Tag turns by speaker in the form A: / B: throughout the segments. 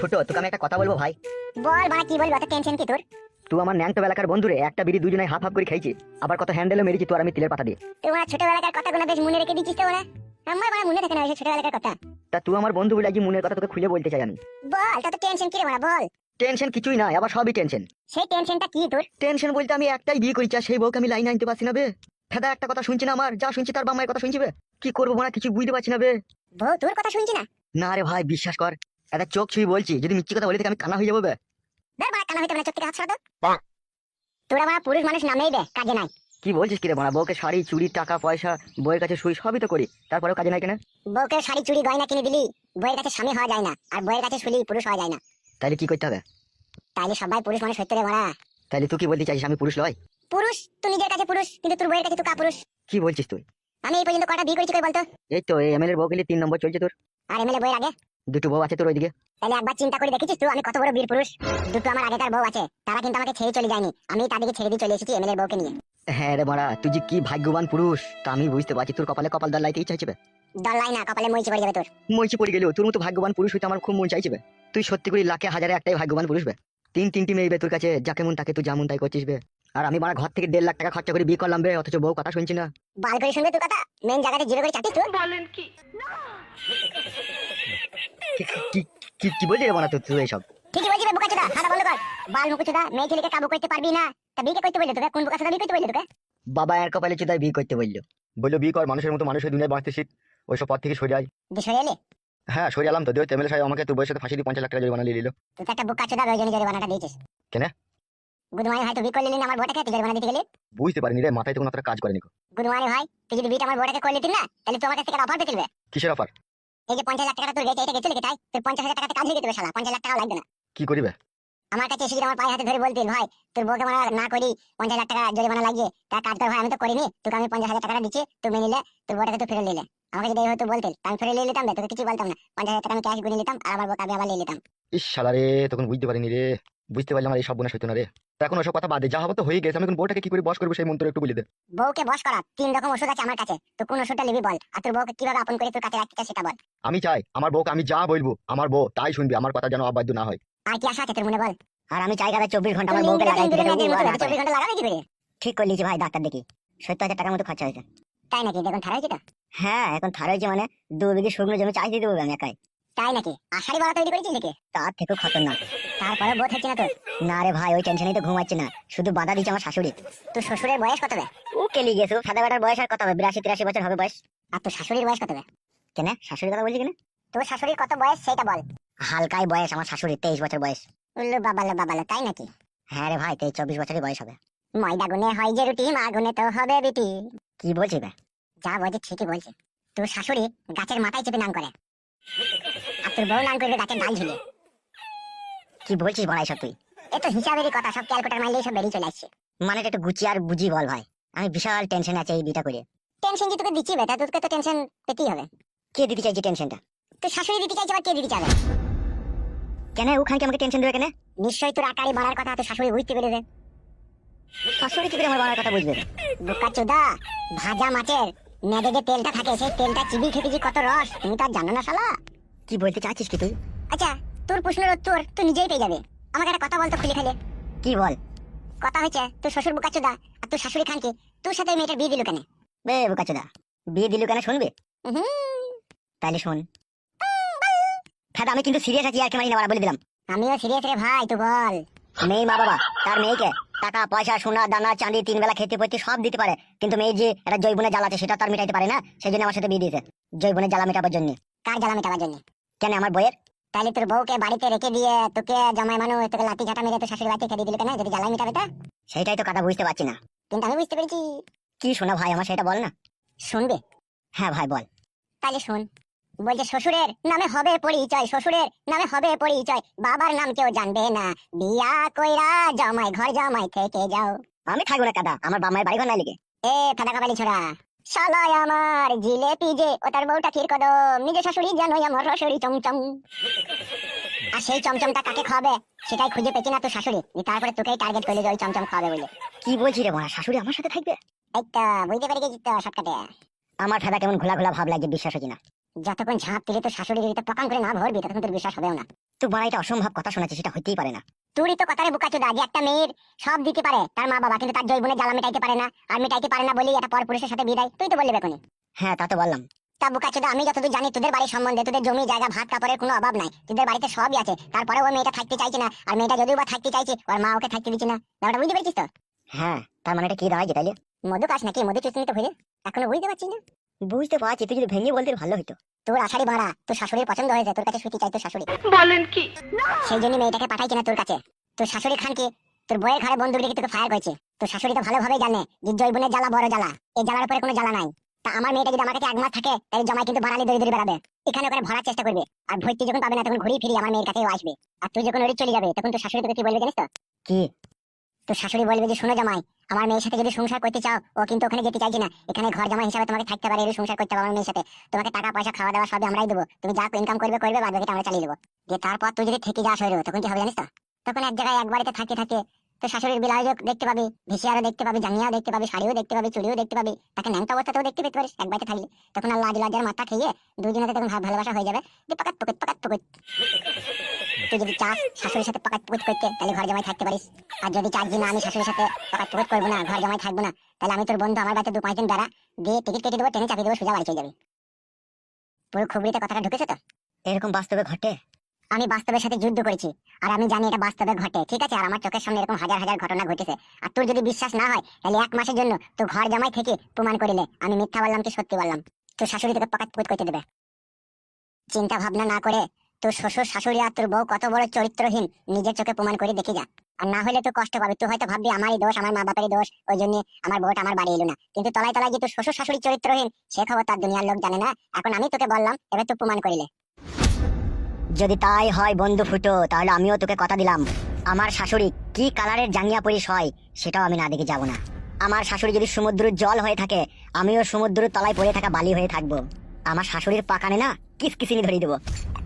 A: ফুটো, তোকে আমি একটা কথা বলবো ভাই।
B: বল বাড়া, কি বলবি? অত টেনশন কি তোর?
A: তুই আমার ন্যাংটো এলাকার বন্ধু রে, একটা বিড়ি দুজনে হাফ হাফ করে খাইছি, আবার কত হ্যান্ডেলও মেরেছি তুই আর আমি তিলের পাতা দিয়ে।
B: তোমার ছোটবেলাকার কথাগুলো বেশ মনে রেখে দিচ্ছিস তো ওরা। আমার বাড়া মনে থাকে না ওই ছোটবেলাকার কথা।
A: তা তুই আমার বন্ধু বলে আজ মনের কথা তোকে খুলে বলতে চাই আমি।
B: বল, তত টেনশন কি রে বাড়া, বল।
A: টেনশন কিছুই না, আবার সবই টেনশন।
B: সেই টেনশনটা কি তোর?
A: টেনশন বলতে আমি একটাই বিয়ে করেছি আর সেই বউকে আমি লাইনে আনতে পারছি না বে। ফেদা একটা কথা শুনছি না, আমার যা শুনছি তার বাম্মায়ের কথা শুনছি বে। কি করবো না কিছু বুঝতে পারছি না বে।
B: বউ তোর কথা শুনছি না?
A: না রে ভাই, বিশ্বাস কর, একটা চোখ ছুঁই বলছি, যদি মিথ্যে কথা বলি থেকে আমি কানা হয়ে যাবো বে।
B: বের বাড়া, কানা হইতে মানে চোখ থেকে হাত সরা তো। তোরা বাড়া পুরুষ মানুষ নামেই বে, কাজে নাই।
A: কি বলছিস কিরে বড়া? বউকে শাড়ি চুড়ি টাকা পয়সা বউয়ের কাছে শুই সবই তো করি, তারপরেও কাজে নাই কেন?
B: বউকে শাড়ি চুড়ি গয়না কিনে দিলি, বউয়ের কাছে স্বামী হওয়া যায় না, আর বউয়ের কাছে শুলি পুরুষ হওয়া যায় না।
A: তাইলে কি করতে হবে?
B: তাইলে সবাই পুরুষ মানুষ হইতে রে বাড়া।
A: তাইলে তুই কি বলতে চাইছিস আমি পুরুষ লয়?
B: পুরুষ তুই নিজের কাছে পুরুষ, কিন্তু তোর বউয়ের কাছে তুই কাপুরুষ।
A: কি বলছিস তুই?
B: আমি এই পর্যন্ত কটা বিয়ে করেছি কই বলতো?
A: এই তো এই এমএলএর বউ গেলে 3 নম্বর চলছে তোর।
B: আর এমএলএ বউয়ের আগে
A: দুটো বউ আছে তোর ওইদিকে।
B: তাহলে একবার চিন্তা করে দেখেছিস তুই আমি কত বড় বীর পুরুষ? দুটো আমার আগেকার বউ আছে, তারা কিন্তু আমাকে ছেড়ে চলে যায়নি, আমি তাদেরকে ছেড়ে দিয়ে চলে এসেছি এমএলএ বউকে নিয়ে।
A: হ্যাঁ রে বড়া, তুই যে কি ভাগ্যবান পুরুষ তা আমি বুঝতে পারছি। তোর কপালে কপাল দাল লাইতে ইচ্ছা হচ্ছে বে।
B: দল্লাই না, কপালে মইচি পড়ে যাবে তোর।
A: মইচি পড়ে গেলেও তোর মতো ভাগ্যবান পুরুষ হইতে আমার খুব মন চাইছে বে। তুই সত্যি করে লাখে হাজারে একটাই ভাগ্যবান পুরুষ বে। তিনটি মেয়ে বে তোর কাছে, যাকে মন তাকে তুই যেমন তাই করছিস বে। আর আমি বড়া ঘর থেকে 1.5 লাখ টাকা খরচা করে বিয়ে করলাম বে, অথচ বউ কথা শুনছি না।
B: বাল করে শুনবে তুই কথা, মেন জায়গাতে জিরো করে চাটিস তুই।
A: কি কি কি বলছিস রে বড়া তুই এইসব?
B: ঠিকই বলছিস বোকাচোদা, হাঁটা বন্ধ কর। বাল মুকুচোদা, মেয়ে ছেলেকে কাবু করতে পারবি না, তা বিয়ে করতে বললি তোকে? কোন বোকাচোদা বিয়ে করতে বললি তোকে?
A: বাবা এর কপালে চুদায় বিয়ে করতে বললো। বললো বিয়ে কর, মানুষের মতো মানুষের দুনিয়ায় বাঁচতে শিখ, ওইসব পথ থেকে সরে আয়।
B: বিষয় এলে
A: হ্যাঁ সরে এলাম তো, দিয়ে এমএলএ সাহেব আমাকে তোর বউয়ের সাথে ফাঁসি দিয়ে 50 লাখ টাকা জরিমানা নিয়ে নিল।
B: তুই তো একটা বোকাচোদা, ওই জন্য জরিমানাটা দিয়েছিস।
A: কেন?
B: গুদমানি ভাই, তুই বিয়ে করলি না আমার বউটাকে, তুই জরিমানা দিতে গেলি?
A: বুঝতে পারিনি রে, মাথায় তো কোনো কাজ করেনি।
B: গুদমানি ভাই, তুই যদি বিয়েটা আমার বউটাকে করলি না, তাহলে তুই আমার কাছ থেকে অফার পেয়ে চলবে।
A: কিসের অফার?
B: এই যে 50 লাখ টাকা তোর গেছে, এটা গেছে লিখে তাই তোর 50,000 টাকাতে কাজ হয়ে যেতে শালা, 50 লাখ টাকা লাগবে না।
A: কি করিবে?
B: আমার কাছে এসে যদি আমার পায়ে হাতে ধরে বলতেন ভাই তোর বউকে মারা না করি 50 লাখ টাকা জরিমানা লাগিয়ে তা কাজ কর ভাই, আমি তো করিনি, তোকে আমি 50,000 টাকা দিচ্ছি, তুই মেনে নিলে তোর বউটাকে তুই ফেরত নিলে। আমাকে যদি এই হয়তো বলতেন আমি ফেরত নিয়ে নিতাম, তোকে কিছু বলতাম না, 50,000 টাকা আমি ক্যাশ গুনে নিতাম আর আমার বউকে আমি আবার নিয়ে নিতাম।
A: ইস শালা রে, তখন বুঝতে পারিনি রে। বুঝতে পারলাম আর এই সব বোনা সইতো না রে। তা এখন ওসব কথা বাদে, যা হবে তো হয়ে গেছে। আমি এখন বউটাকে কি করে বস করবো সেই মন্ত্র একটু বলে দে।
B: বউকে বশ করা 3 রকম ওষুধ আছে আমার কাছে, তো কোন ওষুধটা নিবি বল, আর তোর বউকে কিভাবে আপন করে তোর কাছে রাখতে চাস সেটা বল।
A: আমি চাই আমার বউকে আমি যা বলবো আমার বউ তাই শুনবি, আমার কথা যেন অবাধ্য না হয়।
B: আর কি আশা আছে তোর মনে বল?
C: আর আমি চাই কাদা 24 ঘন্টা আমার
B: তুমি
C: বউকে লাগাই দিতে
B: ইন্দ্রের
C: হবে।
B: মেয়েদের মতো 24 ঘন্টা লাগাবে কি করে?
C: ঠিক করে লিয়েছি ভাই, ডাক্তার দেখি 70,000 টাকার মতো খরচা হয়েছে।
B: তাই নাকি? দেখুন থারা হয়েছে তো।
C: হ্যাঁ এখন থার হয়েছে মানে 2 বিঘে শুকনো জমি চাষ দিয়ে দেবো আমি একাই।
B: তাই নাকি? আষাঢ়ি বলা তৈরি করেছিস নাকি?
C: তার থেকেও খতরনাক।
B: তারপরে বউ থাকছে না তোর?
C: না রে ভাই, ওই টেনশনেই তো ঘুমাচ্ছে না, শুধু বাধা দিচ্ছে আমার শাশুড়ি।
B: তোর শ্বশুরের বয়স কত বে?
C: ও কেলি গেছে, ও সাদা বেটার বয়স আর কত হবে? 82-83 বছর হবে বয়স।
B: আর তোর শাশুড়ির বয়স কত বে?
C: কেন শাশুড়ির কথা বলছি কেন?
B: তোর শাশুড়ির কত বয়স সেটা বল।
C: হালকাই বয়স আমার শাশুড়ির, 23 বছর বয়স।
B: উল্লু বাবালো বাবালো, তাই নাকি?
C: হ্যাঁ রে ভাই, 23-24 বছরই বয়স হবে।
B: ময়দা গুনে হয় যে রুটি, মা গুনে তো হবে বিটি।
C: কি বলছি বে?
B: যা বলছে ঠিকই বলছে। তোর শাশুড়ি গাছের মাথায় চেপে নাম করে, আর তোর বউ নাম করবে গাছের ডাল ঝুলিয়ে।
C: কি বলছিস বড়াই সব তুই?
B: এ তো হিসাবেরই কথা, সব ক্যালকুলেটার মারলেই সব বেরিয়ে চলে আসছে।
C: মানে একটু গুছিয়ে আর বুঝি বল ভাই, আমি বিশাল টেনশন আছে এই বিটা করে।
B: টেনশন যে তোকে দিচ্ছি বেটা, তোকে তো টেনশন পেতেই হবে।
C: কে দিতে চাইছে টেনশনটা?
B: তোর শাশুড়ি দিতে চাইছে, আবার কে দিতে চাবে?
C: কেন ওখানে কি আমাকে টেনশন দেবে কেন?
B: নিশ্চয়ই তোর আকারে বাড়ার কথা তোর শাশুড়ি বুঝতে পেরেছে।
C: শাশুড়ি কি করে আমার বাবার কথা বুঝবে?
B: বোকা চোদা, ভাজা মাছের নেড়ে যে তেলটা থাকে সেই তেলটা চিবিয়ে খেতে যে কত রস, তুমি তো আর জানো না শালা।
C: কি বলতে চাচ্ছিস কি তুই?
B: আচ্ছা, তোর প্রশ্নের উত্তর তুই নিজেই পেয়ে যাবে। আমাকে একটা কথা বলতো খুলে খেলে।
C: কি বল?
B: কথা হচ্ছে তোর শ্বশুর বোকা চোদা আর তোর শাশুড়ি খানকে তোর সাথে ওই মেয়েটার বিয়ে দিল কেন?
C: বে বোকাচোদা, বিয়ে দিলু কেন শুনবি?
B: হুম,
C: তাইলে শোন। ফেদা আমি কিন্তু সিরিয়াস আছি, আর কি মারি না বাড়া, বলে দিলাম।
B: আমিও সিরিয়াস রে ভাই, তুই বল।
C: মেয়ে মা বাবা তার মেয়েকে টাকা পয়সা সোনা দানা চাঁদি 3 বেলা খেতে পড়তে সব দিতে পারে, কিন্তু মেয়ে যে একটা জৈবনের জ্বালা আছে সেটা তার মিটাইতে পারে না, সেই জন্য আমার সাথে বিয়ে দিয়েছে জৈবনের জ্বালা মেটাবার জন্য।
B: কার জ্বালা মেটাবার জন্য?
C: কেন আমার বইয়ের?
B: তাহলে তোর বউকে বাড়িতে রেখে দিয়ে তোকে জামাই মানুষ তোকে লাঠি ঝাঁটা মেরে তোর শাশুড়ি বাড়িতে খেতে দিল কেন, যদি জ্বালা মেটাবে তা?
C: সেইটাই তো কথা বুঝতে পারছি না।
B: কিন্তু আমি বুঝতে পেরেছি।
C: কি শোনা ভাই আমার, সেটা বল না।
B: শুনবে?
C: হ্যাঁ ভাই বল।
B: তাহলে শোন। বলছে শ্বশুরের নামে হবে পরিচয়, শ্বশুরের নামে হবে পরিচয়, বাবার নাম কেউ জানবে না, বিয়া কইরা জামাই ঘর জামাই থেকে যাও।
C: আমি থাকবো না কাদা, আমার বাবা মায়ের বাড়ি ঘর নাই লিখে।
B: এ ফাটা কাবালি ছোড়া, শালায় আমার জিলেপি যে ও তার বউটা ক্ষীর কদম, নিজে শাশুড়ি জানোই আমার রসড়ি চমচম। আর সেই চমচমটা কাকে খাওয়াবে সেটাই খুঁজে পেছি না তোর শাশুড়ি, তারপরে তোকেই টার্গেট করলে যে ওই চমচম খাওয়াবে বলে।
C: কি বলছি রে মারা, শাশুড়ি আমার সাথে থাকবে?
B: এই তো বুঝতে পেরে গেছি তো শর্টকাটে।
C: আমার ফেদা কেমন ঘোলা ঘোলা ভাব লাগছে, বিশ্বাস হচ্ছে না।
B: যতক্ষণ ঝাঁপ তুলে তোর শাশুড়ি যদি পকান করে না ভরবি ততক্ষণ তোর বিশ্বাস হবেও না।
C: তো বড় এটা অসম্ভব কথা শোনাচ্ছে, সেটা হইতেই পারে না।
B: তুই তো কথারে বোকাচোদা যে একটা মেয়ের সব দিতে পারে তার মা বাবা, কিন্তু তার জৈবনের জ্বালা মেটাইতে পারে না, আর মেটাইতে পারে না বলেই একটা পর পুরুষের সাথে বিয়ে দেয়। তুই তো বললি বেকনি।
C: হ্যাঁ তা তো বললাম।
B: তা বোকাচোদা, আমি যতদূর জানি তোদের বাড়ির সম্বন্ধে, তোদের জমি জায়গা ভাত কাপড়ের কোনো অভাব নাই, তোদের বাড়িতে সবই আছে, তারপরে ওই মেয়েটা থাকতে চাইছে না। আর মেয়েটা যদিও বা থাকতে চাইছে, ওর মা ওকে থাকতে দিচ্ছে না। ব্যাপারটা বুঝতে পারছিস তো?
C: হ্যাঁ, তার মানে এটা কি দাঁড়ায় তাইলে?
B: মধু খাস নাকি? মধু চুষনি তো ভেবে এখনো বুঝতে পারছি না।
C: বুঝতে পারছি, তুই যদি ভেঙে বলতে ভালো হতো।
B: তোর আষাঢ়ি বাড়া, তোর শাশুড়ির পছন্দ হয়েছে, তোর কাছে শুতে চাই তোর শাশুড়ি।
D: বলেন কি?
B: সেই জন্য মেয়েটাকে পাঠাইছে না তোর কাছে। তোর শাশুড়ি খান কি তোর বইয়ের ঘরে বন্দুক রেখে তোকে ফায়ার করেছে। তোর শাশুড়ি তো ভালোভাবেই জানে যে জৈবনের জ্বালা বড় জ্বালা, এই জ্বালার উপরে কোনো জ্বালা নাই। তা আমার মেয়েটা যদি আমার কাছে 1 মাস থাকে, তাই জামাই কিন্তু বাড়ালি দড়ি দড়ি বেড়াবে, এখানে ওখানে ভরার চেষ্টা করবে। আর ভর্তি যখন পাবে না, তখন ঘুরিয়ে ফিরিয়ে আমার মেয়ের কাছেও আসবে। আর তুই যখন ওই চলে যাবে, তখন তোর শাশুড়ি তোকে কি বলবে জানিস তো?
C: কি?
B: তোর শাশুড়ি বলবে যে, শোনো জামাই, আমার মেয়ের সাথে যদি সংসার করতে চাও, ও কিন্তু ওখানে যেতে চাইছে না, এখানে ঘর জামাই হিসাবে তোমাকে থাকতে পারে, এই সংসার করতে হবে আমার মেয়ের সাথে। তোমাকে টাকা পয়সা খাওয়া দাওয়া সবই আমরাই দেবো, তুমি যা ইনকাম করবে করবে, বাদ বাকিটা আমরা চালিয়ে দেবো। যে তারপর তুই যদি থেকে যাস হইলো, তখন কি হবে জানিস তো? তখন এক জায়গায় এক বাড়িতে থাকতে থাকতে তোর শাশুড়ির বিলাইও দেখতে পাবি, ভিসিয়ারও দেখতে পাবি, জাঙ্গিয়াও দেখতে পাবি, শাড়িও দেখতে পাবি, চুড়িও দেখতে পাবি, তাকে ন্যাংটা অবস্থাতেও দেখতে পেতে পারিস এক বাড়িতে থাকলে। তখন আর লাজ লজ্জার মাথা খেয়ে দুজনেতে তখন ভালোবাসা হয়ে যাবে, যে পাকাত পকেট। তুই যদি চাস শাশুড়ির সাথে পাকাত পকেট করতে, তাহলে ঘর জামাই থাকতে পারিস। আর যদি চাস যে না, আমি শাশুড়ির সাথে পাকাত পকেট করবো না, ঘর জামাই থাকবো না, তাহলে আমি তোর বন্ধু আমার বাড়িতে 2-5 দিন বেড়া দিয়ে টিকিট কেটে দেবো, ট্রেনে চাপিয়ে দেবো, সোজা বাড়ি চলে যাবি। পুরো খুবরিতে কথাটা ঢুকেছে তো?
C: এরকম বাস্তবে ঘটে?
B: আমি বাস্তবের সাথে যুদ্ধ করেছি, আর আমি জানি এটা বাস্তবে ঘটে, ঠিক আছে? আর আমার চোখের সামনে এরকম হাজার হাজার ঘটনা ঘটেছে। আর তোর যদি বিশ্বাস না হয়, তাহলে 1 মাসের জন্য তো ঘর জামাই থেকে প্রমাণ করিলে আমি মিথ্যা বললাম কি সত্যি বললাম, তোর শাশুড়ি তোকে পাকাত পুকুত করতে দেবে। চিন্তা ভাবনা না করে তোর শ্বশুর শাশুড়ি আর তোর বউ কত বড় চরিত্রহীন, নিজের চোখে প্রমাণ করে দেখে যা। আর না হলে তো কষ্ট পাবি, তুই হয়তো ভাববি আমারই দোষ, আমার মা বাপেরই দোষ, ওই জন্য আমার বউটা আমার বাড়ি এলো না। কিন্তু তলায় তলায় যে তোর শ্বশুর শাশুড়ি চরিত্রহীন, সে খবর তার দুনিয়ার লোক জানে না। এখন আমি তোকে বললাম, এবার তুই প্রমাণ করিলে।
C: যদি তাই হয় বন্ধু ফুটো, তাহলে আমিও তোকে কথা দিলাম, আমার শাশুড়ি কি কালারের জাঙ্গিয়া পরিস হয় সেটাও আমি না দেখে যাব না। আমার শাশুড়ি যদি সমুদ্রের জল হয়ে থাকে, আমিও সমুদ্রের তলায় পড়ে থাকা বালি হয়ে থাকবো। আমার শাশুড়ির পাকানে না কিসকিসিনি ধরিয়ে দেবো।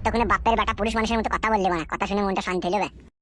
B: তখন বাপের বেটা পুরুষ মানুষের মতো কথা বললে না, কথা শুনে মনটা শান্তি হয়ে যাবে।